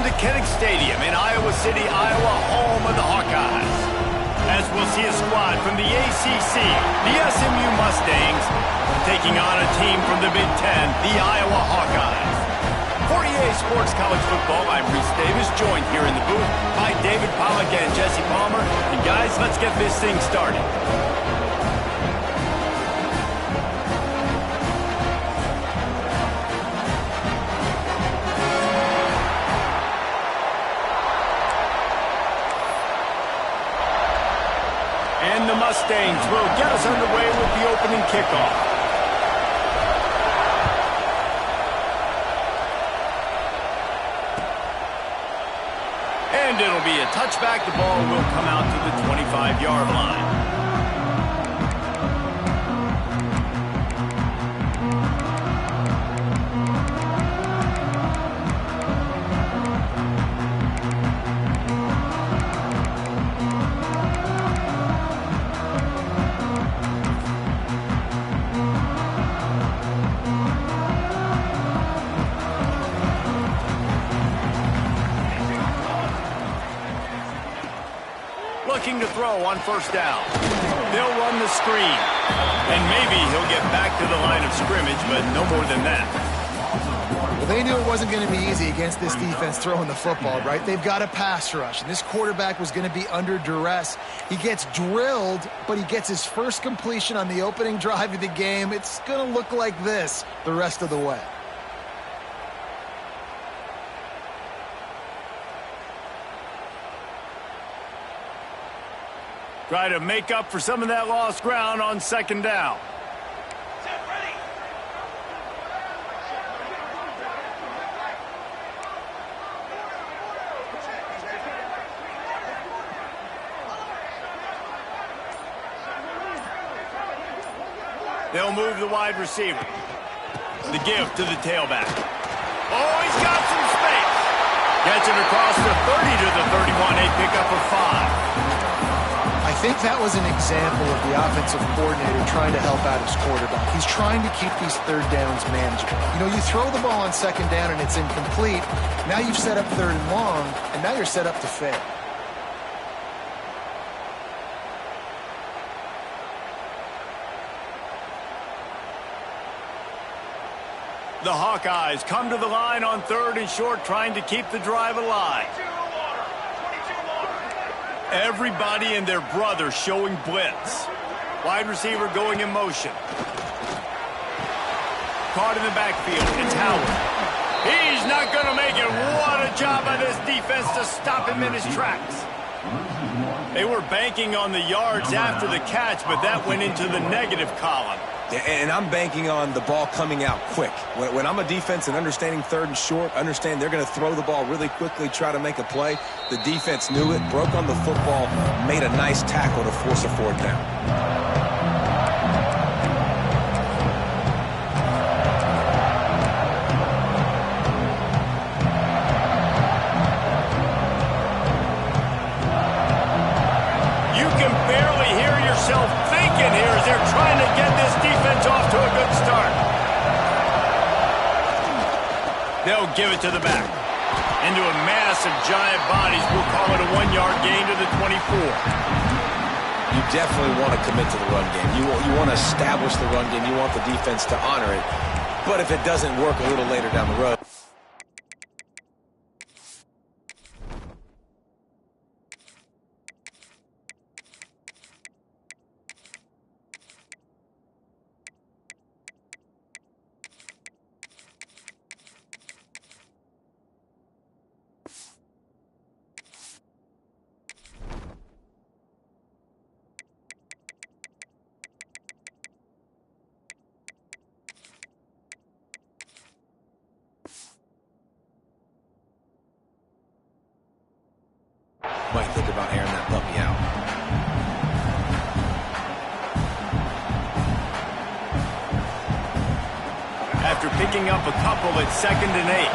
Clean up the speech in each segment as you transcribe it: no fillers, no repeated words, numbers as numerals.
to Kinnick Stadium in Iowa City, Iowa, home of the Hawkeyes. As we'll see a squad from the ACC, the SMU Mustangs, taking on a team from the Big Ten, the Iowa Hawkeyes. For EA Sports College Football, I'm Reese Davis, joined here in the booth by David Pollack and Jesse Palmer. And guys, let's get this thing started. And the Mustangs will get us underway with the opening kickoff. And it'll be a touchback. The ball will come out to the 25-yard line. Looking to throw on first down. They'll run the screen. And maybe he'll get back to the line of scrimmage, but no more than that. Well, they knew it wasn't going to be easy against this defense throwing the football, right? They've got a pass rush, and this quarterback was going to be under duress. He gets drilled, but he gets his first completion on the opening drive of the game. It's going to look like this the rest of the way. Try to make up for some of that lost ground on second down. They'll move the wide receiver. The give to the tailback. Oh, he's got some space. Gets it across the 30 to the 31. A pickup of 5. I think that was an example of the offensive coordinator trying to help out his quarterback. He's trying to keep these third downs manageable. You know, you throw the ball on second down and it's incomplete. Now you've set up third and long, and now you're set up to fail. The Hawkeyes come to the line on third and short, trying to keep the drive alive. Everybody and their brother showing blitz. Wide receiver going in motion. Caught in the backfield. It's Howard. He's not going to make it. What a job by this defense to stop him in his tracks. They were banking on the yards after the catch, but that went into the negative column. And I'm banking on the ball coming out quick. When I'm a defense and understanding third and short, understand they're going to throw the ball really quickly, try to make a play. The defense knew it, broke on the football, made a nice tackle to force a fourth down. Thinking here as they're trying to get this defense off to a good start. They'll give it to the back. Into a mass of giant bodies. We'll call it a 1-yard gain to the 24. You definitely want to commit to the run game. You want to establish the run game. You want the defense to honor it. But if it doesn't work a little later down the road, might think about airing that puppy out. After picking up a couple, it's 2nd and 8.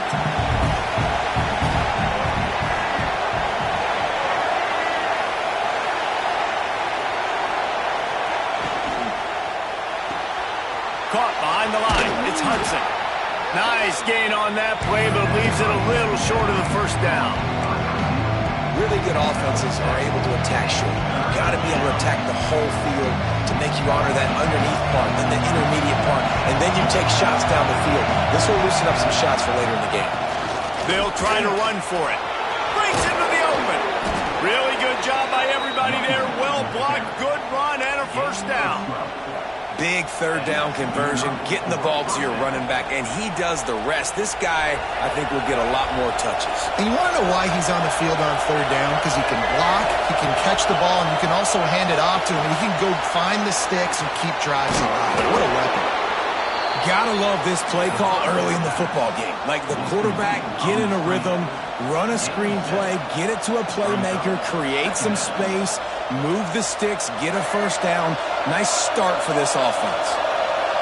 Caught behind the line. It's Hudson. Nice gain on that play, but leaves it a little short of the first down. Really good offenses are able to attack short. You've got to be able to attack the whole field to make you honor that underneath part, then the intermediate part, and then you take shots down the field. This will loosen up some shots for later in the game. They'll try to run for it. Breaks into the open. Really good job by everybody there. Well blocked, good run, and a first down. Big third down conversion, getting the ball to your running back, and he does the rest. This guy, I think, will get a lot more touches. And you want to know why he's on the field on third down? Because he can block, he can catch the ball, and you can also hand it off to him. And he can go find the sticks and keep drives alive. What a weapon. Gotta love this play call early in the football game. Like the quarterback, get in a rhythm, run a screen play, get it to a playmaker, create some space, move the sticks, get a first down. Nice start for this offense.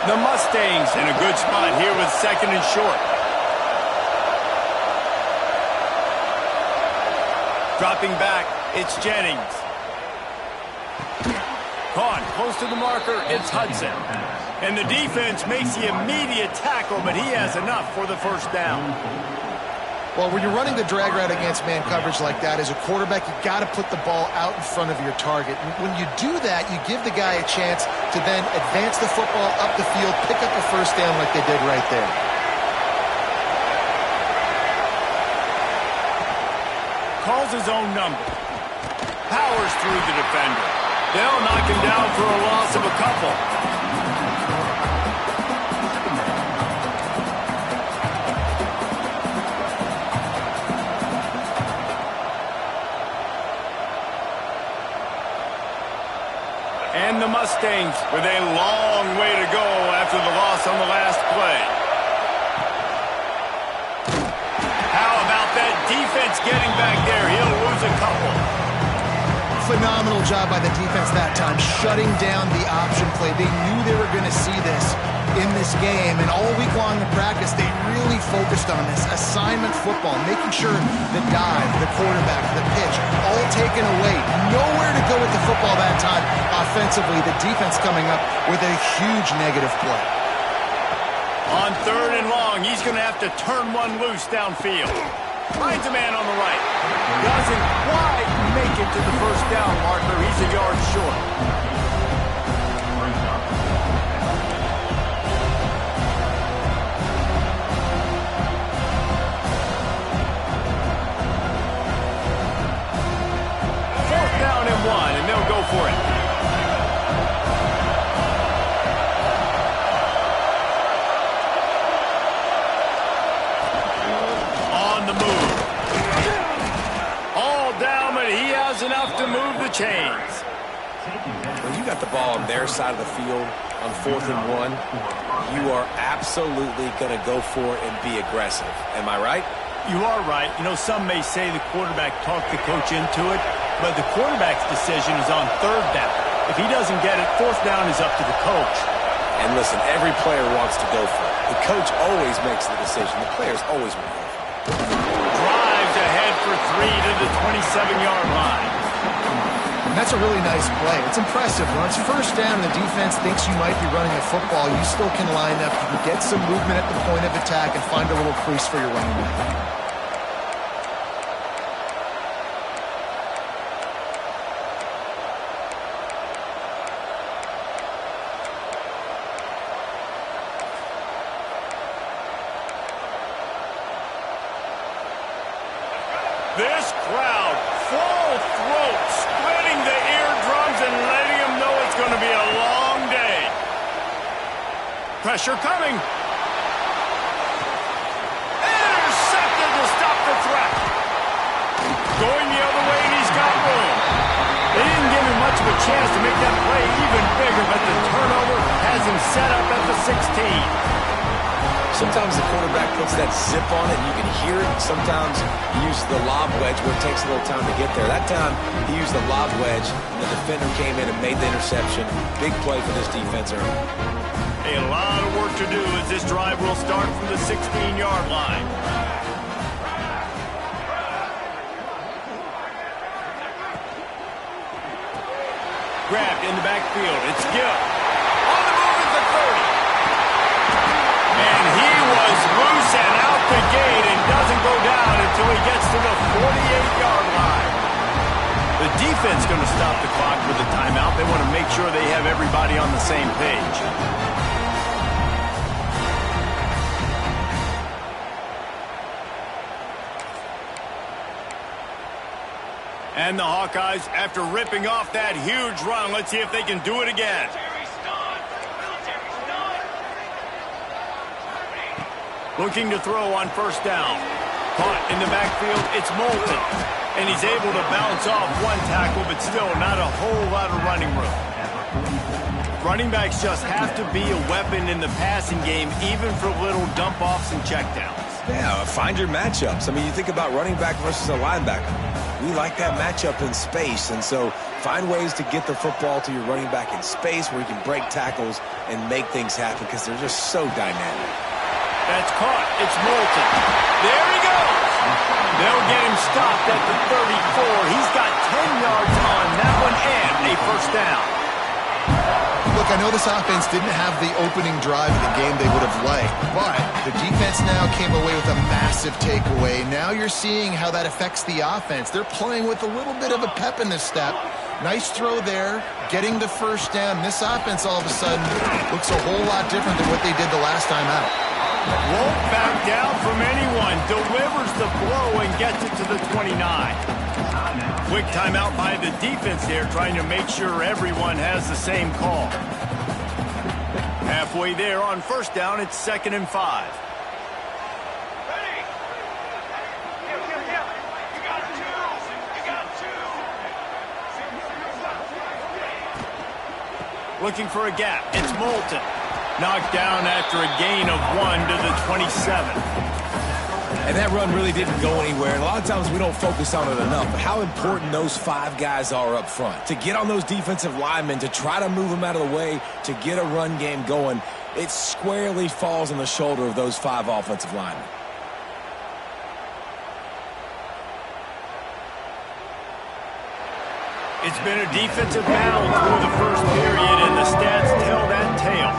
The Mustangs in a good spot here with second and short. Dropping back, it's Jennings. Caught close to the marker, it's Hudson. And the defense makes the immediate tackle, but he has enough for the first down. Well, when you're running the drag route against man coverage like that, as a quarterback, you got to put the ball out in front of your target. And when you do that, you give the guy a chance to then advance the football up the field, pick up a first down like they did right there. Calls his own number. Powers through the defender. They'll knock him down for a loss of a couple. And the Mustangs with a long way to go after the loss on the last play. How about that defense getting back there? He'll lose a couple. Phenomenal job by the defense that time, shutting down the option play. They knew they were going to see this in this game, and all week long in practice, they really focused on this assignment football, making sure the dive, the quarterback, the pitch, all taken away. Nowhere to go with the football that time. Offensively, the defense coming up with a huge negative play. On third and long, he's going to have to turn one loose downfield. Finds a man on the right. Doesn't quite make it to the first down marker. He's a yard short. Fourth down and one, and they'll go for it. Enough to move the chains. When you got the ball on their side of the field on 4th and 1, you are absolutely going to go for it and be aggressive. Am I right? You are right. You know, some may say the quarterback talked the coach into it, but the quarterback's decision is on third down. If he doesn't get it, fourth down is up to the coach. And listen, every player wants to go for it. The coach always makes the decision. The players always want to go for it. Ahead for 3 to the 27-yard line. And that's a really nice play. It's impressive. When it's first down and the defense thinks you might be running a football, you still can line up. You can get some movement at the point of attack and find a little crease for your running back. This crowd, full throat, splitting the eardrums and letting them know it's going to be a long day. Pressure coming. Intercepted to stop the threat. Going the other way, and he's got room. They didn't give him much of a chance to make that play even bigger, but the turnover has him set up at the 16. Sometimes the quarterback puts that zip on it, and you can hear it. Sometimes he uses the lob wedge where it takes a little time to get there. That time, he used the lob wedge, and the defender came in and made the interception. Big play for this defense early. A lot of work to do as this drive will start from the 16-yard line. Grabbed in the backfield. It's Gill. On the move at the 30. And he was until he gets to the 48-yard line. The defense going to stop the clock with a timeout. They want to make sure they have everybody on the same page. And the Hawkeyes, after ripping off that huge run, let's see if they can do it again. Looking to throw on first down. Caught in the backfield, it's Moulton. And he's able to bounce off one tackle, but still not a whole lot of running room. Running backs just have to be a weapon in the passing game, even for little dump-offs and checkdowns. Yeah, find your matchups. I mean, you think about running back versus a linebacker. We like that matchup in space, and so find ways to get the football to your running back in space where you can break tackles and make things happen because they're just so dynamic. That's caught. It's Moulton. There he goes. They'll get him stopped at the 34. He's got 10 yards on that one and a first down. Look, I know this offense didn't have the opening drive of the game they would have liked, but the defense now came away with a massive takeaway. Now you're seeing how that affects the offense. They're playing with a little bit of a pep in the step. Nice throw there, getting the first down. This offense all of a sudden looks a whole lot different than what they did the last time out. Won't back down from anyone. Delivers the blow and gets it to the 29. Quick timeout by the defense there, trying to make sure everyone has the same call. Halfway there on first down, it's 2nd and 5. Looking for a gap. It's Moulton. Knocked down after a gain of 1 to the 27. And that run really didn't go anywhere. And a lot of times we don't focus on it enough. But how important those 5 guys are up front. To get on those defensive linemen, to try to move them out of the way, to get a run game going, it squarely falls on the shoulder of those 5 offensive linemen. It's been a defensive battle through the first period, and the stats tell that tale.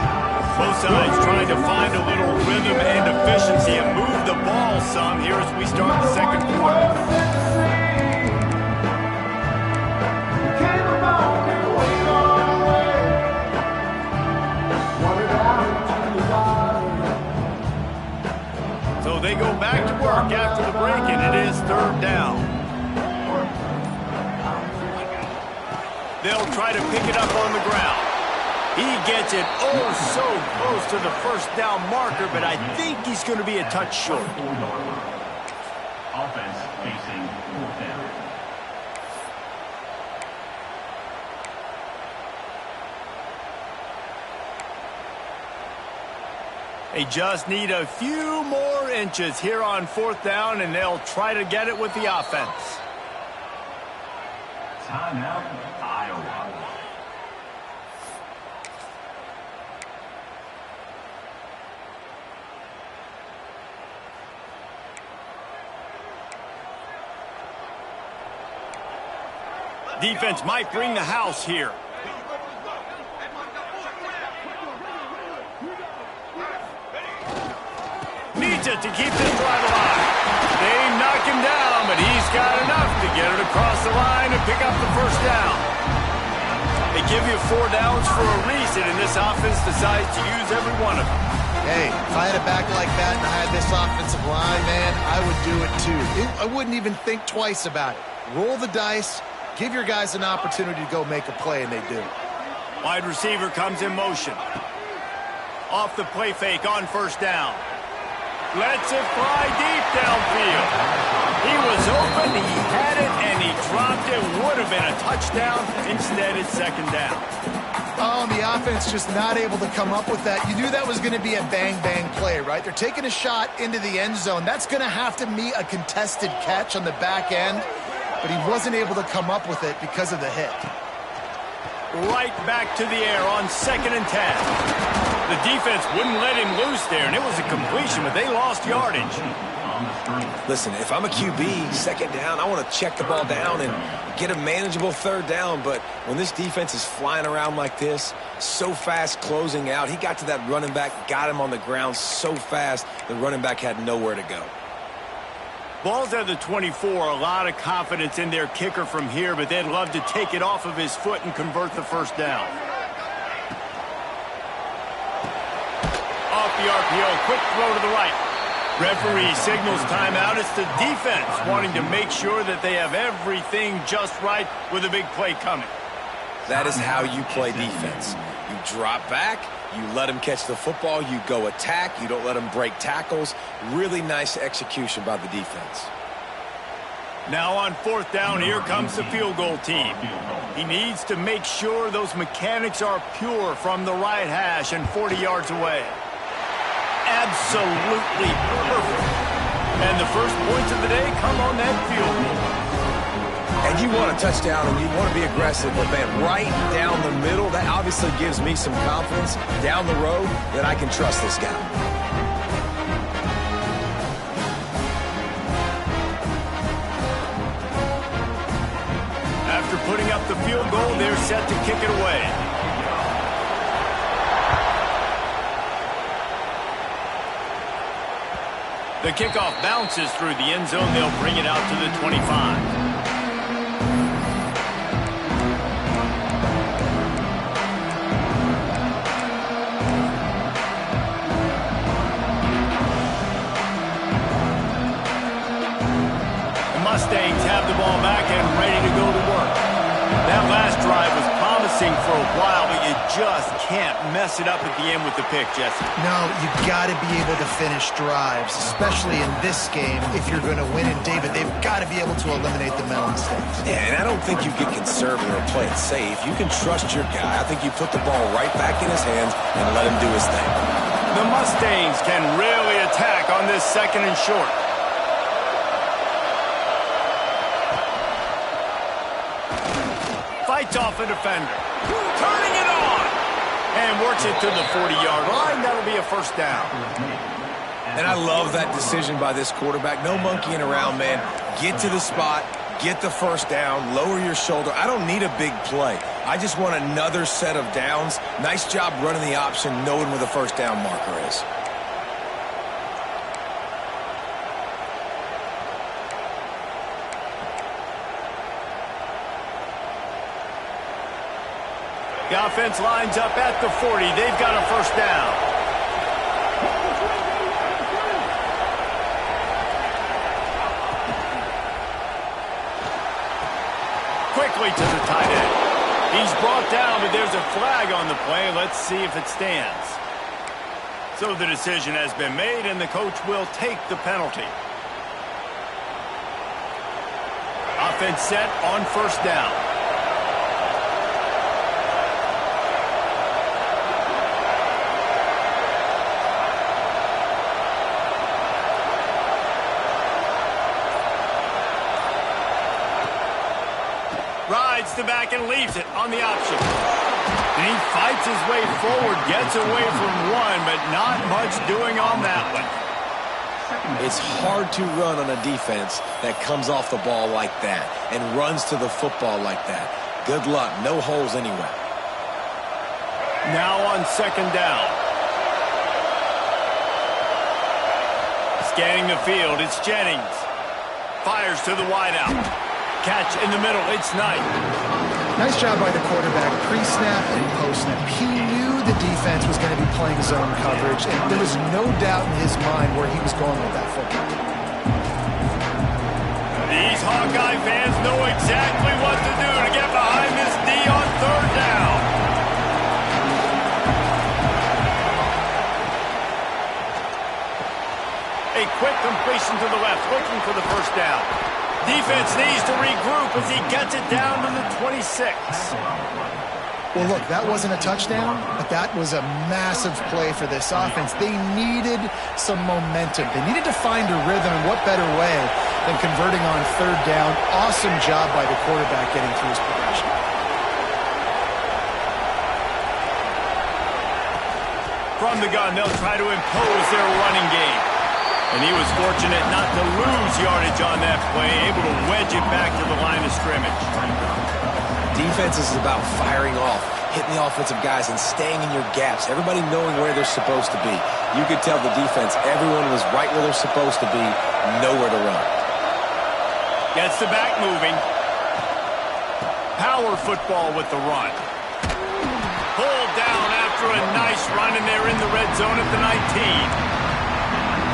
Both sides trying to find a little rhythm and efficiency and move the ball some here as we start the second quarter. So they go back to work after the break, and it is 3rd down. They'll try to pick it up on the ground. He gets it so close to the first down marker, but I think he's going to be a touch short. Offense facing 4th down. They just need a few more inches here on 4th down, and they'll try to get it with the offense. Timeout, Iowa. Defense might bring the house here. Needs it to keep this drive alive. They knock him down, but he's got enough to get it across the line and pick up the first down. They give you 4 downs for a reason, and this offense decides to use every one of them. Hey, if I had a back like that and I had this offensive line, man, I would do it too. I wouldn't even think twice about it. Roll the dice. Give your guys an opportunity to go make a play, and they do. Wide receiver comes in motion. Off the play fake on first down. Lets it fly deep downfield. He was open, he had it, and he dropped it. Would have been a touchdown. Instead, it's 2nd down. Oh, and the offense just not able to come up with that. You knew that was going to be a bang-bang play, right? They're taking a shot into the end zone. That's going to have to be a contested catch on the back end. But he wasn't able to come up with it because of the hit. Right back to the air on 2nd and 10. The defense wouldn't let him loose there, and it was a completion, but they lost yardage. Listen, if I'm a QB, 2nd down, I want to check the ball down and get a manageable 3rd down. But when this defense is flying around like this, so fast closing out, he got to that running back, got him on the ground so fast, the running back had nowhere to go. Ball's at the 24, a lot of confidence in their kicker from here, but they'd love to take it off of his foot and convert the first down. Off the RPO, quick throw to the right. Referee signals timeout. It's the defense wanting to make sure that they have everything just right with a big play coming. That is how you play defense. You drop back, you let him catch the football, you go attack, you don't let him break tackles. Really nice execution by the defense. Now on fourth down, here comes the field goal team. He needs to make sure those mechanics are pure from the right hash and 40 yards away. Absolutely perfect. And the first points of the day come on that field goal. And you want a touchdown and you want to be aggressive, but man, right down the middle, that obviously gives me some confidence down the road that I can trust this guy. After putting up the field goal, they're set to kick it away. The kickoff bounces through the end zone. They'll bring it out to the 25. Mustangs have the ball back and ready to go to work. That last drive was promising for a while, but you just can't mess it up at the end with the pick, Jesse. No, you got to be able to finish drives, especially in this game. If you're going to win, and David, they've got to be able to eliminate the mental mistakes. Yeah, and I don't think you get conservative or play it safe. You can trust your guy. I think you put the ball right back in his hands and let him do his thing. The Mustangs can really attack on this second and short. Fights off a defender. Turning it on. And works it to the 40-yard line. That'll be a first down. And I love that decision by this quarterback. No monkeying around, man. Get to the spot. Get the first down. Lower your shoulder. I don't need a big play. I just want another set of downs. Nice job running the option, knowing where the first down marker is. The offense lines up at the 40. They've got a first down. Quickly to the tight end. He's brought down, but there's a flag on the play. Let's see if it stands. So the decision has been made, and the coach will take the penalty. Offense set on first down. Rides the back and leaves it on the option. And he fights his way forward, gets away from one, but not much doing on that one. It's hard to run on a defense that comes off the ball like that and runs to the football like that. Good luck. No holes anywhere. Now on second down. Scanning the field, it's Jennings. Fires to the wideout. Catch in the middle, it's Knight. Nice job by the quarterback, pre-snap and post-snap. He knew the defense was going to be playing zone coverage, and there was no doubt in his mind where he was going with that football. These Hawkeye fans know exactly what to do to get behind this D on third down. A quick completion to the left, looking for the first down. Defense needs to regroup as he gets it down to the 26. Well, look, that wasn't a touchdown, but that was a massive play for this offense. They needed some momentum. They needed to find a rhythm, and what better way than converting on third down. Awesome job by the quarterback getting through his progression. From the gun, they'll try to impose their running game. And he was fortunate not to lose yardage on that play, able to wedge it back to the line of scrimmage. Defense is about firing off, hitting the offensive guys, and staying in your gaps. Everybody knowing where they're supposed to be. You could tell the defense, everyone was right where they're supposed to be, nowhere to run. Gets the back moving. Power football with the run. Pulled down after a nice run, and they're in the red zone at the 19.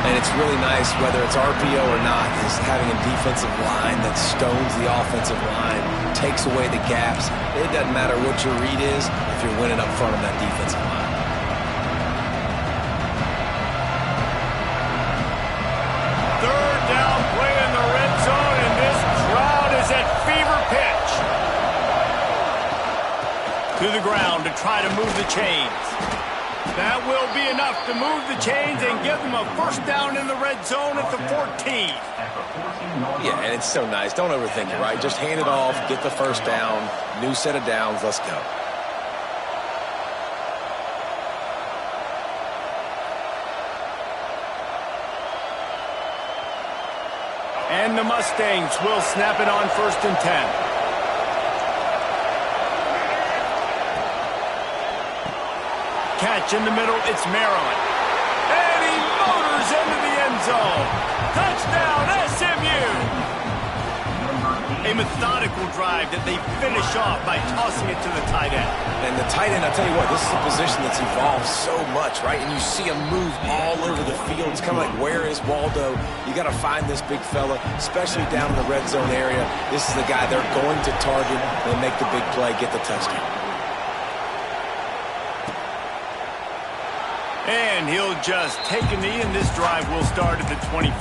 And it's really nice, whether it's RPO or not, is having a defensive line that stones the offensive line, takes away the gaps. It doesn't matter what your read is if you're winning up front of that defensive line. Third down play in the red zone, and this crowd is at fever pitch. To the ground to try to move the chains. That will be enough to move the chains and give them a first down in the red zone at the 14. Yeah, and it's so nice. Don't overthink it, right? Just hand it off, get the first down, new set of downs, let's go. And the Mustangs will snap it on 1st and 10. Catch in the middle, it's Maryland. And he motors into the end zone. Touchdown, SMU! A methodical drive that they finish off by tossing it to the tight end. And the tight end, I'll tell you what, this is a position that's evolved so much, right? And you see him move all over the field. It's kind of like, where is Waldo? You got to find this big fella, especially down in the red zone area. This is the guy they're going to target and make the big play, get the touchdown. And he'll just take a knee, and this drive will start at the 25.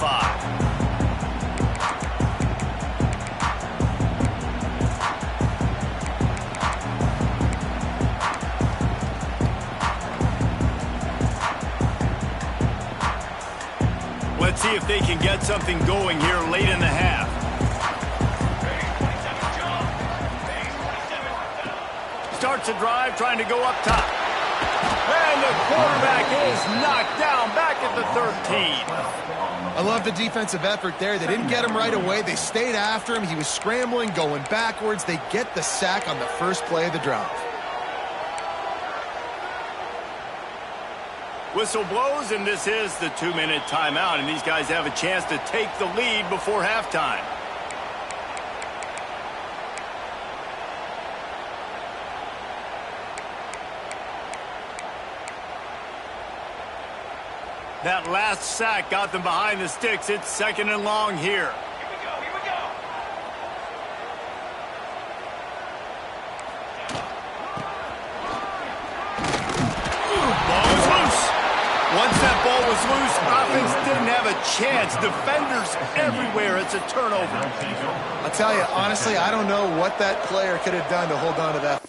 Let's see if they can get something going here late in the half. Starts a drive trying to go up top. And the quarterback is knocked down back at the 13. I love the defensive effort there. They didn't get him right away. They stayed after him. He was scrambling, going backwards. They get the sack on the first play of the drive. Whistle blows, and this is the 2-minute timeout, and these guys have a chance to take the lead before halftime. That last sack got them behind the sticks. It's 2nd and long here. Here we go. Ball was loose. Once that ball was loose, offense didn't have a chance. Defenders everywhere. It's a turnover. I'll tell you, honestly, I don't know what that player could have done to hold on to that.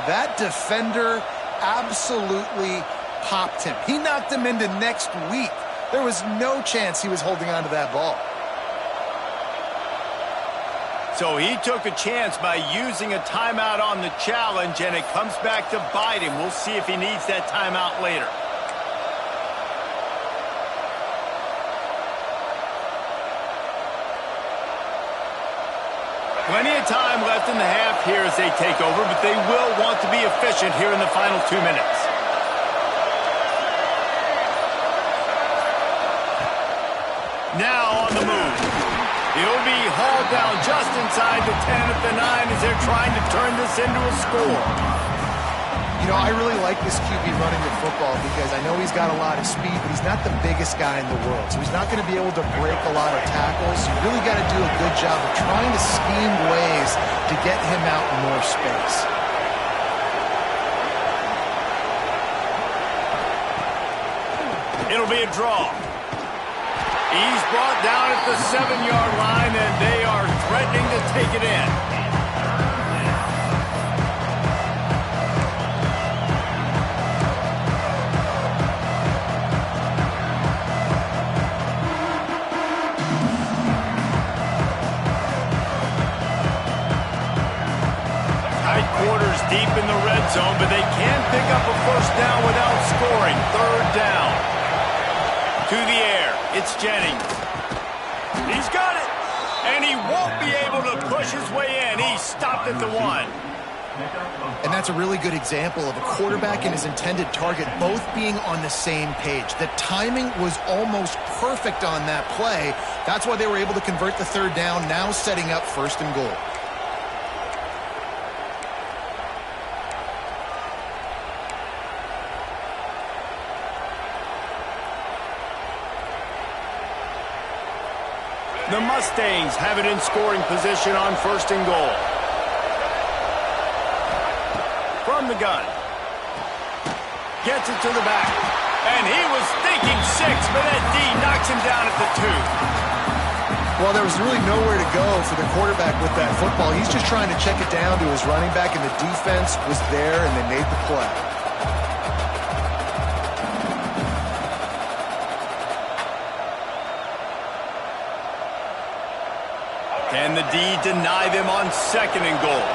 That defender absolutely popped him. He knocked him into next week. There was no chance he was holding on to that ball. So he took a chance by using a timeout on the challenge, and it comes back to bite him. We'll see if he needs that timeout later. Plenty of time left in the half here as they take over, but they will want to be efficient here in the final 2 minutes. Now on the move. He'll be hauled down just inside the 10 at the 9 as they're trying to turn this into a score. You know, I really like this QB running the football because I know he's got a lot of speed, but he's not the biggest guy in the world. So he's not going to be able to break a lot of tackles. You really got to do a good job of trying to scheme ways to get him out in more space. It'll be a draw. He's brought down at the 7-yard line, and they are threatening to take it in. Quarters deep in the red zone, but they can pick up a first down without scoring. 3rd down. To the air. It's Jennings. He's got it. And he won't be able to push his way in. He stopped at the 1. And that's a really good example of a quarterback and his intended target both being on the same page. The timing was almost perfect on that play. That's why they were able to convert the third down, now setting up 1st and goal. The Mustangs have it in scoring position on 1st and goal. From the gun. Gets it to the back. And he was thinking 6, but that D knocks him down at the 2. Well, there was really nowhere to go for the quarterback with that football. He's just trying to check it down to his running back, and the defense was there, and they made the play. Can the D deny them on 2nd and goal?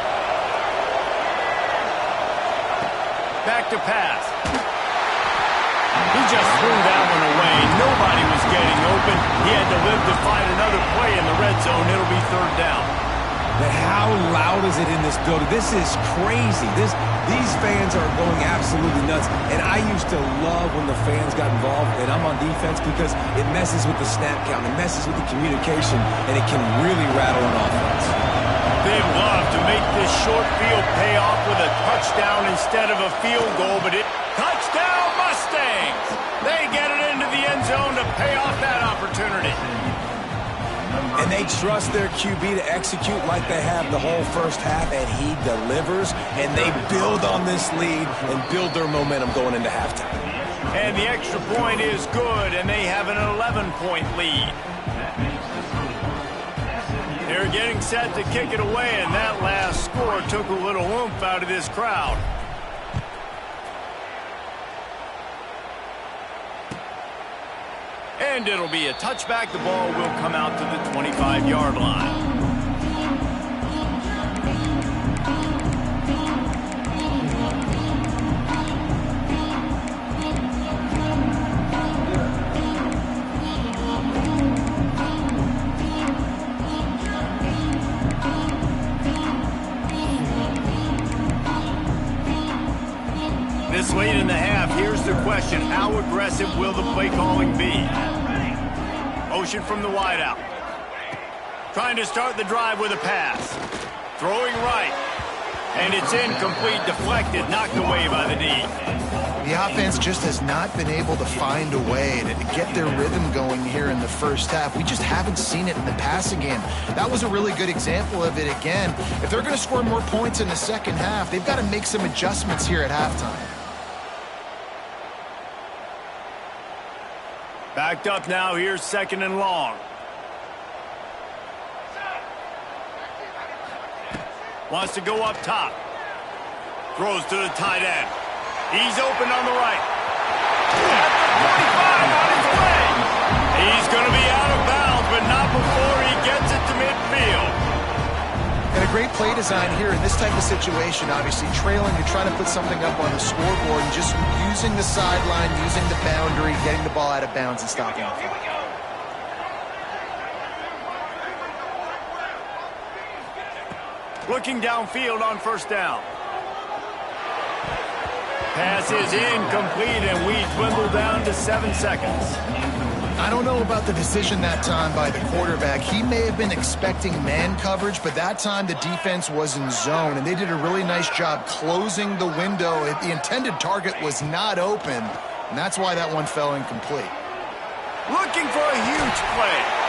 Back to pass. He just threw that one away. Nobody was getting open. He had to live to find another play in the red zone. It'll be 3rd down. But how loud is it in this building? This is crazy. These fans are going absolutely nuts. And I used to love when the fans got involved, and I'm on defense, because it messes with the snap count. It messes with the communication, and it can really rattle an offense. They'd love to make this short field pay off with a touchdown instead of a field goal, but touchdown Mustangs! They get it into the end zone to pay off that opportunity. And they trust their QB to execute like they have the whole first half, and he delivers, and they build on this lead and build their momentum going into halftime. And the extra point is good, and they have an 11-point lead. They're getting set to kick it away, and that last score took a little oomph out of this crowd. And it'll be a touchback. The ball will come out to the 25-yard line. This late in the half, here's the question. How aggressive will the play calling be? Motion from the wideout. Trying to start the drive with a pass. Throwing right. And it's incomplete, deflected, knocked away by the D. The offense just has not been able to find a way to get their rhythm going here in the first half. We just haven't seen it in the passing game. That was a really good example of it again. If they're going to score more points in the second half, they've got to make some adjustments here at halftime. Backed up now, here's 2nd and long. Wants to go up top. Throws to the tight end. He's open on the right. At the 45 on his way. He's going to be out of bounds, but not before he gets it to midfield. And a great play design here in this type of situation, obviously trailing, you're trying to put something up on the scoreboard and just using the sideline, using the boundary, getting the ball out of bounds and stopping it. Looking downfield on 1st down. Pass is incomplete, and we dwindle down to 7 seconds. I don't know about the decision that time by the quarterback. He may have been expecting man coverage, but that time the defense was in zone, and they did a really nice job closing the window. The intended target was not open, and that's why that one fell incomplete. Looking for a huge play.